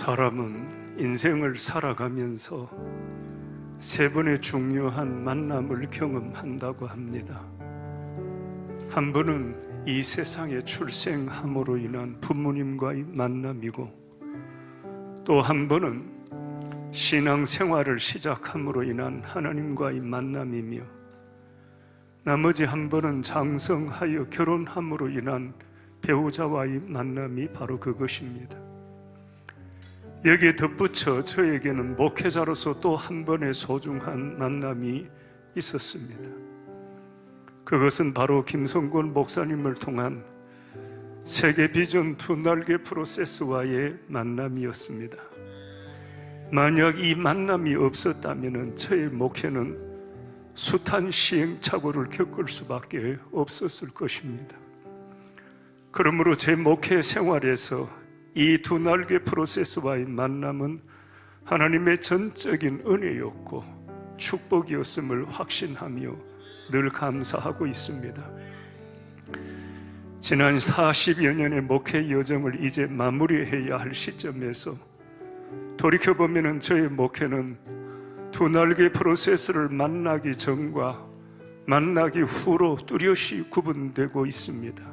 사람은 인생을 살아가면서 세 번의 중요한 만남을 경험한다고 합니다. 한 번은 이 세상에 출생함으로 인한 부모님과의 만남이고, 또 한 번은 신앙생활을 시작함으로 인한 하나님과의 만남이며, 나머지 한 번은 장성하여 결혼함으로 인한 배우자와의 만남이 바로 그것입니다. 여기에 덧붙여 저에게는 목회자로서 또 한 번의 소중한 만남이 있었습니다. 그것은 바로 김성곤 목사님을 통한 세계 비전 두 날개 프로세스와의 만남이었습니다. 만약 이 만남이 없었다면 저의 목회는 숱한 시행착오를 겪을 수밖에 없었을 것입니다. 그러므로 제 목회 생활에서 이 두 날개 프로세스와의 만남은 하나님의 전적인 은혜였고 축복이었음을 확신하며 늘 감사하고 있습니다. 지난 40여 년의 목회 여정을 이제 마무리해야 할 시점에서 돌이켜보면 저의 목회는 두 날개 프로세스를 만나기 전과 만나기 후로 뚜렷이 구분되고 있습니다.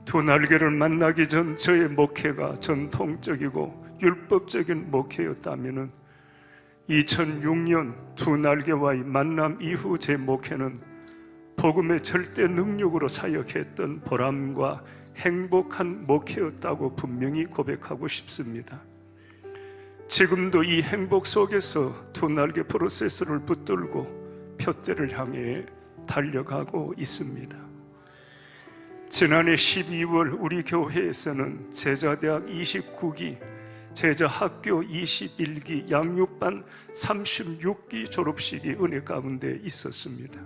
두 날개를 만나기 전 저의 목회가 전통적이고 율법적인 목회였다면 2006년 두 날개와의 만남 이후 제 목회는 복음의 절대 능력으로 사역했던 보람과 행복한 목회였다고 분명히 고백하고 싶습니다. 지금도 이 행복 속에서 두 날개 프로세스를 붙들고 표대를 향해 달려가고 있습니다. 지난해 12월 우리 교회에서는 제자대학 29기, 제자학교 21기, 양육반 36기 졸업식이 은혜 가운데 있었습니다.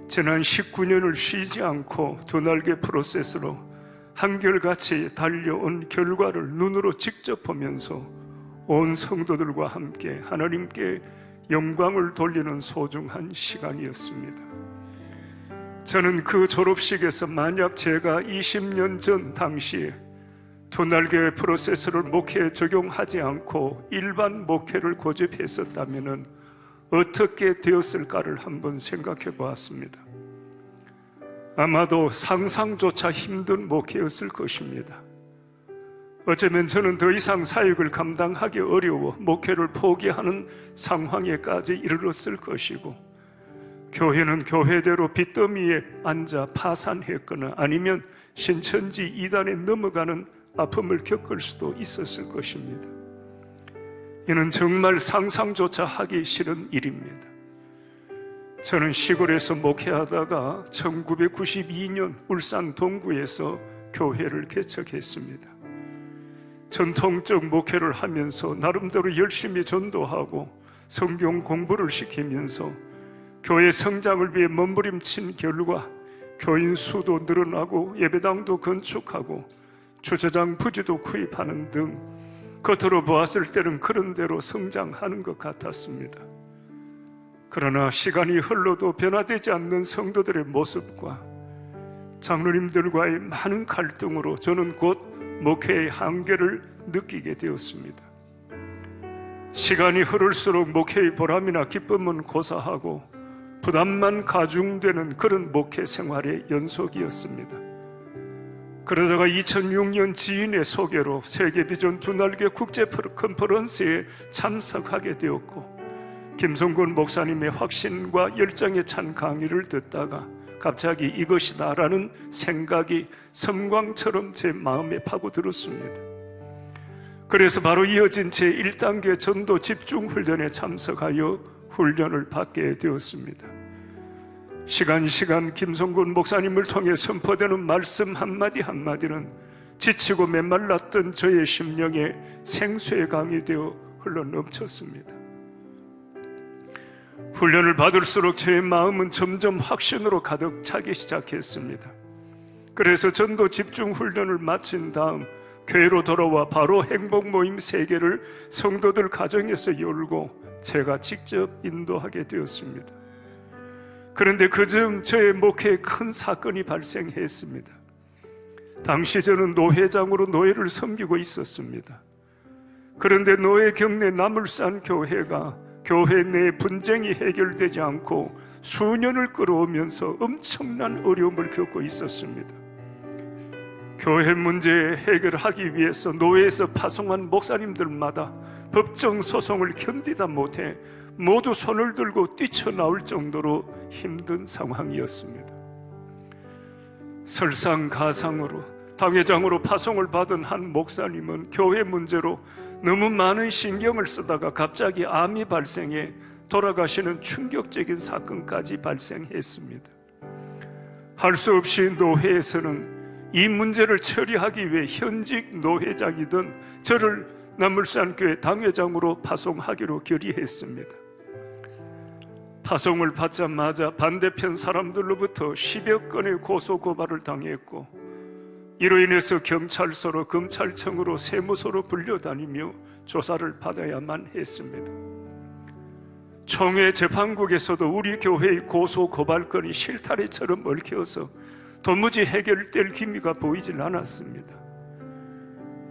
지난 19년을 쉬지 않고 두 날개 프로세스로 한결같이 달려온 결과를 눈으로 직접 보면서 온 성도들과 함께 하나님께 영광을 돌리는 소중한 시간이었습니다. 저는 그 졸업식에서 만약 제가 20년 전 당시에 두 날개 프로세스를 목회에 적용하지 않고 일반 목회를 고집했었다면 어떻게 되었을까를 한번 생각해 보았습니다. 아마도 상상조차 힘든 목회였을 것입니다. 어쩌면 저는 더 이상 사역을 감당하기 어려워 목회를 포기하는 상황에까지 이르렀을 것이고, 교회는 교회대로 빚더미에 앉아 파산했거나 아니면 신천지 이단에 넘어가는 아픔을 겪을 수도 있었을 것입니다. 이는 정말 상상조차 하기 싫은 일입니다. 저는 시골에서 목회하다가 1992년 울산 동구에서 교회를 개척했습니다. 전통적 목회를 하면서 나름대로 열심히 전도하고 성경 공부를 시키면서 교회 성장을 위해 몸부림친 결과 교인 수도 늘어나고 예배당도 건축하고 주차장 부지도 구입하는 등 겉으로 보았을 때는 그런 대로 성장하는 것 같았습니다. 그러나 시간이 흘러도 변화되지 않는 성도들의 모습과 장로님들과의 많은 갈등으로 저는 곧 목회의 한계를 느끼게 되었습니다. 시간이 흐를수록 목회의 보람이나 기쁨은 고사하고 부담만 가중되는 그런 목회 생활의 연속이었습니다. 그러다가 2006년 지인의 소개로 세계 비전 두 날개 국제 컨퍼런스에 참석하게 되었고, 김성곤 목사님의 확신과 열정에 찬 강의를 듣다가 갑자기 이것이다라는 생각이 섬광처럼 제 마음에 파고들었습니다. 그래서 바로 이어진 제 1단계 전도 집중 훈련에 참석하여 훈련을 받게 되었습니다. 시간 김성곤 목사님을 통해 선포되는 말씀 한마디 한마디는 지치고 메말랐던 저의 심령에 생수의 강이 되어 흘러넘쳤습니다. 훈련을 받을수록 제 마음은 점점 확신으로 가득 차기 시작했습니다. 그래서 전도 집중 훈련을 마친 다음 교회로 돌아와 바로 행복 모임 3개를 성도들 가정에서 열고 제가 직접 인도하게 되었습니다. 그런데 그중 저의 목회에 큰 사건이 발생했습니다. 당시 저는 노회장으로 노예를 섬기고 있었습니다. 그런데 노예 경내 나물산 교회가 교회 내 분쟁이 해결되지 않고 수년을 끌어오면서 엄청난 어려움을 겪고 있었습니다. 교회 문제 해결하기 위해서 노예에서 파송한 목사님들마다 법정 소송을 견디다 못해 모두 손을 들고 뛰쳐나올 정도로 힘든 상황이었습니다. 설상가상으로 당회장으로 파송을 받은 한 목사님은 교회 문제로 너무 많은 신경을 쓰다가 갑자기 암이 발생해 돌아가시는 충격적인 사건까지 발생했습니다. 할 수 없이 노회에서는 이 문제를 처리하기 위해 현직 노회장이던 저를 나물산교회 당회장으로 파송하기로 결의했습니다. 파송을 받자마자 반대편 사람들로부터 10여 건의 고소고발을 당했고, 이로 인해서 경찰서로 검찰청으로 세무서로 불려다니며 조사를 받아야만 했습니다. 총회 재판국에서도 우리 교회의 고소고발건이 실타래처럼 얽혀서 도무지 해결될 기미가 보이질 않았습니다.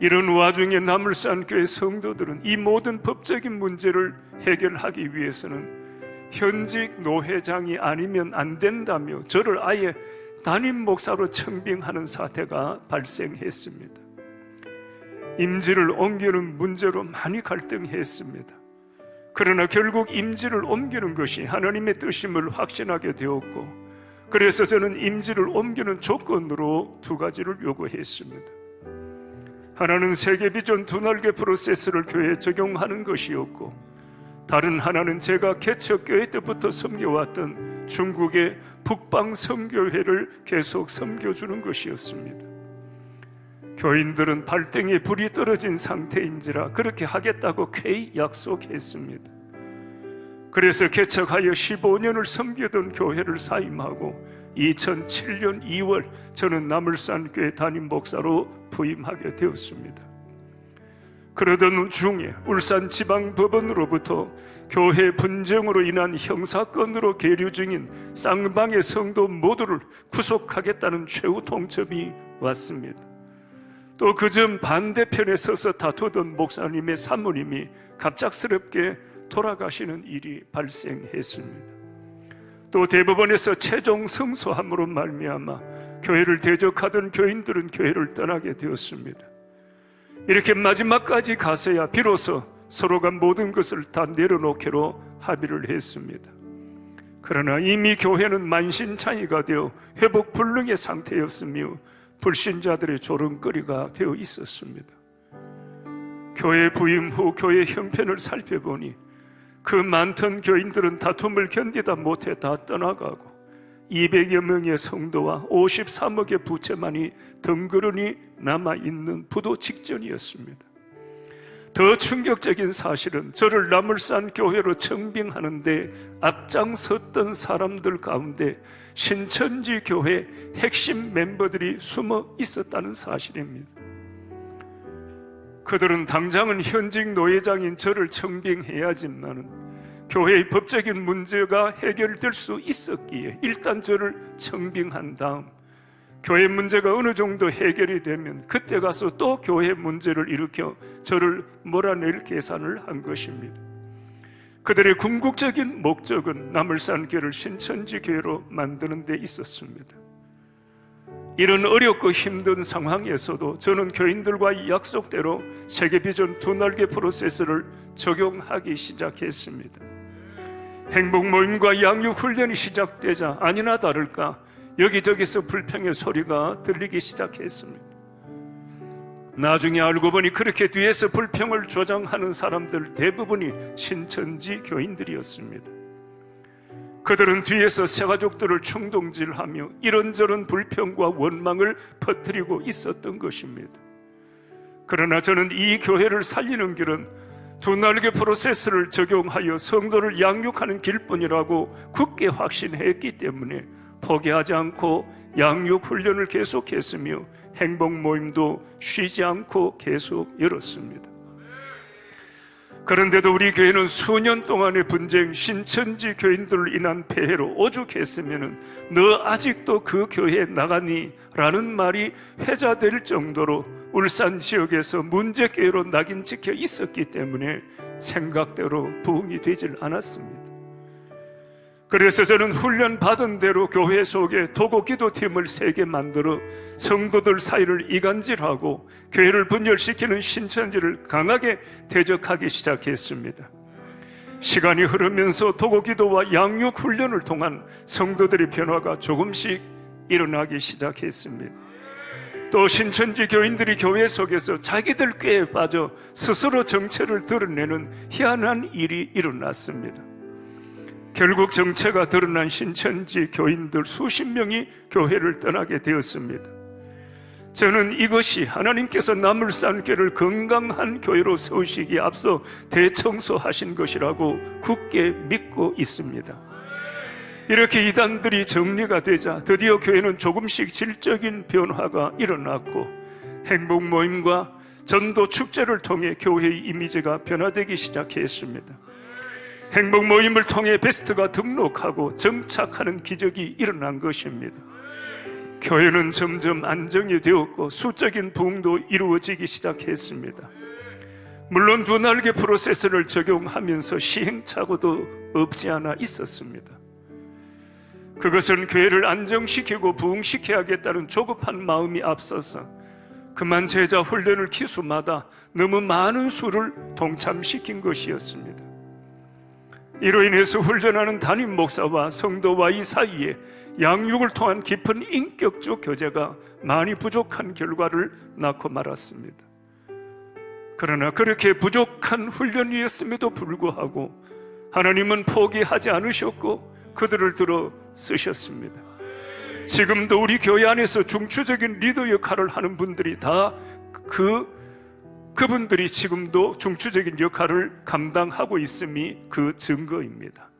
이런 와중에 나물산교회 성도들은 이 모든 법적인 문제를 해결하기 위해서는 현직 노회장이 아니면 안 된다며 저를 아예 담임 목사로 청빙하는 사태가 발생했습니다. 임지를 옮기는 문제로 많이 갈등했습니다. 그러나 결국 임지를 옮기는 것이 하나님의 뜻임을 확신하게 되었고, 그래서 저는 임지를 옮기는 조건으로 두 가지를 요구했습니다. 하나는 세계비전 두 날개 프로세스를 교회에 적용하는 것이었고, 다른 하나는 제가 개척교회 때부터 섬겨왔던 중국의 북방선교회를 계속 섬겨주는 것이었습니다. 교인들은 발등에 불이 떨어진 상태인지라 그렇게 하겠다고 쾌히 약속했습니다. 그래서 개척하여 15년을 섬기던 교회를 사임하고 2007년 2월 저는 나물산교회 담임 목사로 부임하게 되었습니다. 그러던 중에 울산지방법원으로부터 교회 분쟁으로 인한 형사건으로 계류 중인 쌍방의 성도 모두를 구속하겠다는 최후 통첩이 왔습니다. 또 그점 반대편에 서서 다투던 목사님의 사모님이 갑작스럽게 돌아가시는 일이 발생했습니다. 또 대법원에서 최종 승소함으로 말미암아 교회를 대적하던 교인들은 교회를 떠나게 되었습니다. 이렇게 마지막까지 가서야 비로소 서로가 모든 것을 다 내려놓기로 합의를 했습니다. 그러나 이미 교회는 만신창이가 되어 회복 불능의 상태였으며 불신자들의 조롱거리가 되어 있었습니다. 교회 부임 후 교회 형편을 살펴보니 그 많던 교인들은 다툼을 견디다 못해 다 떠나가고 200여 명의 성도와 53억의 부채만이 덩그러니 남아있는 부도 직전이었습니다. 더 충격적인 사실은 저를 나물산 교회로 청빙하는데 앞장섰던 사람들 가운데 신천지 교회 핵심 멤버들이 숨어 있었다는 사실입니다. 그들은 당장은 현직 노회장인 저를 청빙해야지만 교회의 법적인 문제가 해결될 수 있었기에 일단 저를 청빙한 다음 교회 문제가 어느 정도 해결이 되면 그때 가서 또 교회 문제를 일으켜 저를 몰아낼 계산을 한 것입니다. 그들의 궁극적인 목적은 나물산교회를 신천지교회로 만드는 데 있었습니다. 이런 어렵고 힘든 상황에서도 저는 교인들과 약속대로 세계비전 두 날개 프로세스를 적용하기 시작했습니다. 행복모임과 양육훈련이 시작되자 아니나 다를까 여기저기서 불평의 소리가 들리기 시작했습니다. 나중에 알고 보니 그렇게 뒤에서 불평을 조장하는 사람들 대부분이 신천지 교인들이었습니다. 그들은 뒤에서 새가족들을 충동질하며 이런저런 불평과 원망을 퍼뜨리고 있었던 것입니다. 그러나 저는 이 교회를 살리는 길은 두 날개 프로세스를 적용하여 성도를 양육하는 길뿐이라고 굳게 확신했기 때문에 포기하지 않고 양육 훈련을 계속했으며 행복 모임도 쉬지 않고 계속 열었습니다. 그런데도 우리 교회는 수년 동안의 분쟁, 신천지 교인들로 인한 폐해로 오죽했으면 너 아직도 그 교회에 나가니? 라는 말이 회자될 정도로 울산 지역에서 문제교회로 낙인 찍혀 있었기 때문에 생각대로 부흥이 되질 않았습니다. 그래서 저는 훈련 받은 대로 교회 속에 도고 기도팀을 3개 만들어 성도들 사이를 이간질하고 교회를 분열시키는 신천지를 강하게 대적하기 시작했습니다. 시간이 흐르면서 도고 기도와 양육 훈련을 통한 성도들의 변화가 조금씩 일어나기 시작했습니다. 또 신천지 교인들이 교회 속에서 자기들 꾀에 빠져 스스로 정체를 드러내는 희한한 일이 일어났습니다. 결국 정체가 드러난 신천지 교인들 수십 명이 교회를 떠나게 되었습니다. 저는 이것이 하나님께서 나물산교를 건강한 교회로 세우시기에 앞서 대청소하신 것이라고 굳게 믿고 있습니다. 이렇게 이단들이 정리가 되자 드디어 교회는 조금씩 질적인 변화가 일어났고 행복 모임과 전도 축제를 통해 교회의 이미지가 변화되기 시작했습니다. 행복 모임을 통해 베스트가 등록하고 정착하는 기적이 일어난 것입니다. 교회는 점점 안정이 되었고 수적인 부흥도 이루어지기 시작했습니다. 물론 두 날개 프로세스를 적용하면서 시행착오도 없지 않아 있었습니다. 그것은 교회를 안정시키고 부흥시켜야겠다는 조급한 마음이 앞서서 그만 제자 훈련을 기수마다 너무 많은 수를 동참시킨 것이었습니다. 이로 인해서 훈련하는 담임 목사와 성도와의 사이에 양육을 통한 깊은 인격적 교제가 많이 부족한 결과를 낳고 말았습니다. 그러나 그렇게 부족한 훈련이었음에도 불구하고 하나님은 포기하지 않으셨고 그들을 들어 쓰셨습니다. 지금도 우리 교회 안에서 중추적인 리더 역할을 하는 분들이 다 그분들이 지금도 중추적인 역할을 감당하고 있음이 그 증거입니다.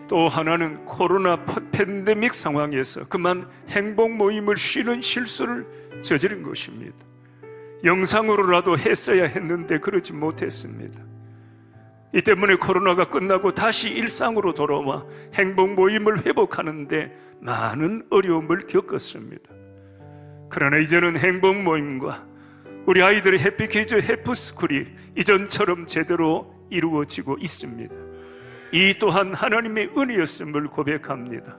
또 하나는 코로나 팬데믹 상황에서 그만 행복 모임을 쉬는 실수를 저지른 것입니다. 영상으로라도 했어야 했는데 그러지 못했습니다. 이 때문에 코로나가 끝나고 다시 일상으로 돌아와 행복 모임을 회복하는데 많은 어려움을 겪었습니다. 그러나 이제는 행복 모임과 우리 아이들의 해피키즈 해프스쿨이 이전처럼 제대로 이루어지고 있습니다. 이 또한 하나님의 은혜였음을 고백합니다.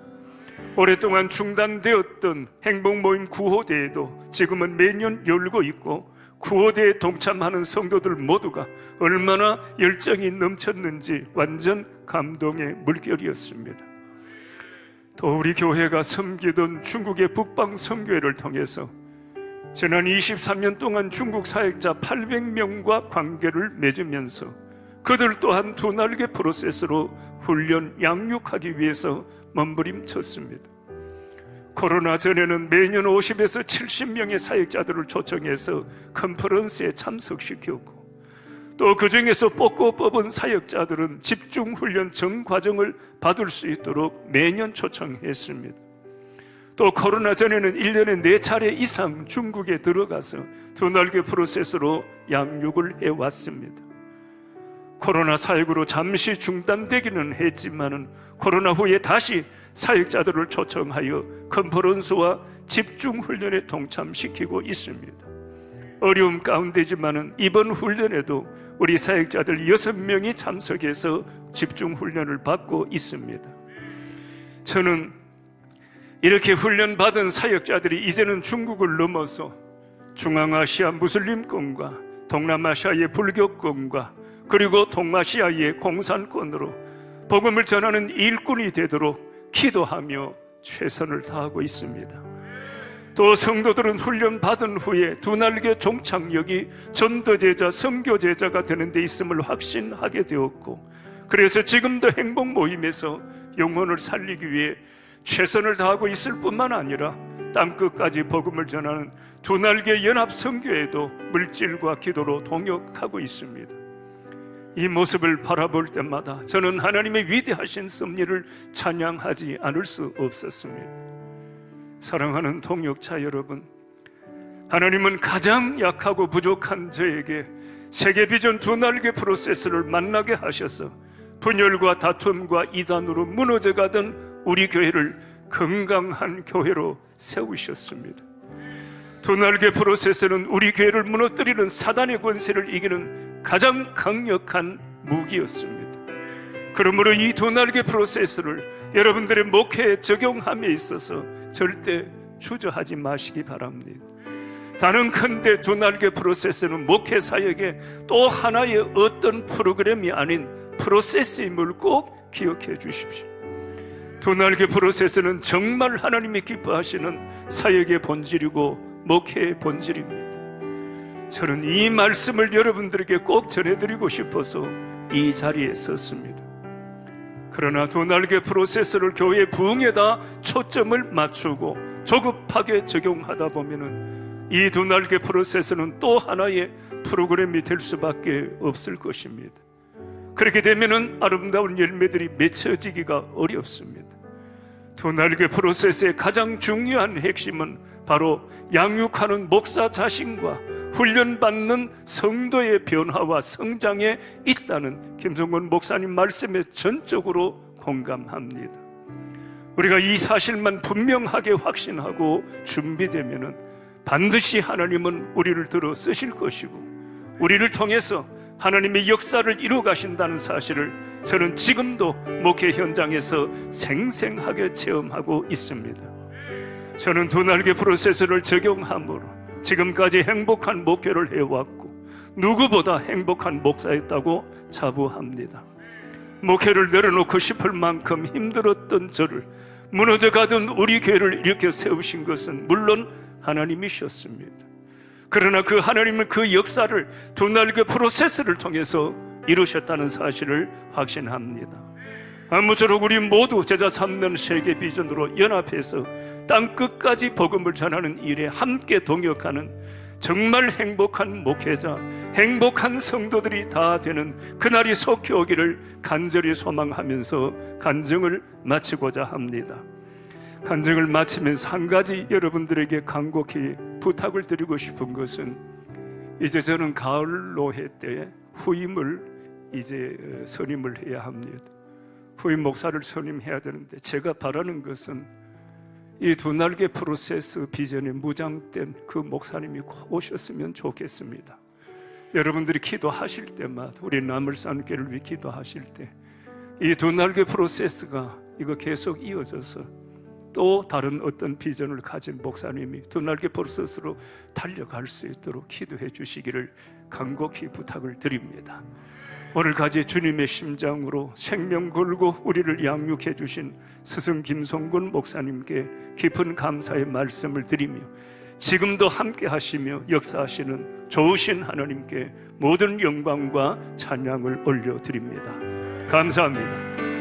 오랫동안 중단되었던 행복 모임 구호대회도 지금은 매년 열고 있고 구호대회에 동참하는 성도들 모두가 얼마나 열정이 넘쳤는지 완전 감동의 물결이었습니다. 또 우리 교회가 섬기던 중국의 북방 선교회를 통해서 지난 23년 동안 중국 사역자 800명과 관계를 맺으면서 그들 또한 두 날개 프로세스로 훈련, 양육하기 위해서 몸부림쳤습니다. 코로나 전에는 매년 50에서 70명의 사역자들을 초청해서 컨퍼런스에 참석시켰고 또 그 중에서 뽑은 사역자들은 집중훈련 전 과정을 받을 수 있도록 매년 초청했습니다. 또 코로나 전에는 1년에 4차례 이상 중국에 들어가서 두 날개 프로세스로 양육을 해왔습니다. 코로나 사역으로 잠시 중단되기는 했지만은 코로나 후에 다시 사역자들을 초청하여 컨퍼런스와 집중훈련에 동참시키고 있습니다. 어려움 가운데지만은 이번 훈련에도 우리 사역자들 6명이 참석해서 집중훈련을 받고 있습니다. 저는 이렇게 훈련받은 사역자들이 이제는 중국을 넘어서 중앙아시아 무슬림권과 동남아시아의 불교권과 그리고 동아시아의 공산권으로 복음을 전하는 일꾼이 되도록 기도하며 최선을 다하고 있습니다. 또 성도들은 훈련받은 후에 두 날개 종착역이 전도제자, 선교제자가 되는 데 있음을 확신하게 되었고 그래서 지금도 행복 모임에서 영혼을 살리기 위해 최선을 다하고 있을 뿐만 아니라 땅끝까지 복음을 전하는 두 날개 연합 선교에도 물질과 기도로 동역하고 있습니다. 이 모습을 바라볼 때마다 저는 하나님의 위대하신 섭리를 찬양하지 않을 수 없었습니다. 사랑하는 동역자 여러분, 하나님은 가장 약하고 부족한 저에게 세계비전 두 날개 프로세스를 만나게 하셔서 분열과 다툼과 이단으로 무너져가던 우리 교회를 건강한 교회로 세우셨습니다. 두 날개 프로세스는 우리 교회를 무너뜨리는 사단의 권세를 이기는 가장 강력한 무기였습니다. 그러므로 이 두 날개 프로세스를 여러분들의 목회에 적용함에 있어서 절대 주저하지 마시기 바랍니다. 단언컨대 두 날개 프로세스는 목회 사역의 또 하나의 어떤 프로그램이 아닌 프로세스임을 꼭 기억해 주십시오. 두 날개 프로세스는 정말 하나님이 기뻐하시는 사역의 본질이고 목회의 본질입니다. 저는 이 말씀을 여러분들에게 꼭 전해드리고 싶어서 이 자리에 섰습니다. 그러나 두 날개 프로세스를 교회 부흥에다 초점을 맞추고 조급하게 적용하다 보면은 이 두 날개 프로세스는 또 하나의 프로그램이 될 수밖에 없을 것입니다. 그렇게 되면은 아름다운 열매들이 맺혀지기가 어렵습니다. 두 날개 프로세스의 가장 중요한 핵심은 바로 양육하는 목사 자신과 훈련받는 성도의 변화와 성장에 있다는 김성곤 목사님 말씀에 전적으로 공감합니다. 우리가 이 사실만 분명하게 확신하고 준비되면은 반드시 하나님은 우리를 들어 쓰실 것이고 우리를 통해서 하나님의 역사를 이루어 가신다는 사실을 저는 지금도 목회 현장에서 생생하게 체험하고 있습니다. 저는 두 날개 프로세스를 적용함으로 지금까지 행복한 목회를 해왔고 누구보다 행복한 목사였다고 자부합니다. 목회를 내려놓고 싶을 만큼 힘들었던 저를 무너져가던 우리 교회를 일으켜 세우신 것은 물론 하나님이셨습니다. 그러나 그 하나님은 그 역사를 두 날개 프로세스를 통해서 이루셨다는 사실을 확신합니다. 아무쪼록 우리 모두 제자 3년 세계 비전으로 연합해서 땅끝까지 복음을 전하는 일에 함께 동역하는 정말 행복한 목회자, 행복한 성도들이 다 되는 그날이 속히 오기를 간절히 소망하면서 간증을 마치고자 합니다. 간증을 마치면서 한 가지 여러분들에게 간곡히 부탁을 드리고 싶은 것은 이제 저는 가을 노회 때 후임을 이제 선임을 해야 합니다. 후임 목사를 선임해야 되는데 제가 바라는 것은 이 두 날개 프로세스 비전에 무장된 그 목사님이 꼭 오셨으면 좋겠습니다. 여러분들이 기도하실 때마다 우리 나물산교회를 위해 기도하실 때 이 두 날개 프로세스가 이거 계속 이어져서 또 다른 어떤 비전을 가진 목사님이 두 날개 프로세스로 달려갈 수 있도록 기도해 주시기를 간곡히 부탁을 드립니다. 오늘까지 주님의 심장으로 생명 걸고 우리를 양육해 주신 스승 김성곤 목사님께 깊은 감사의 말씀을 드리며 지금도 함께 하시며 역사하시는 좋으신 하나님께 모든 영광과 찬양을 올려드립니다. 감사합니다.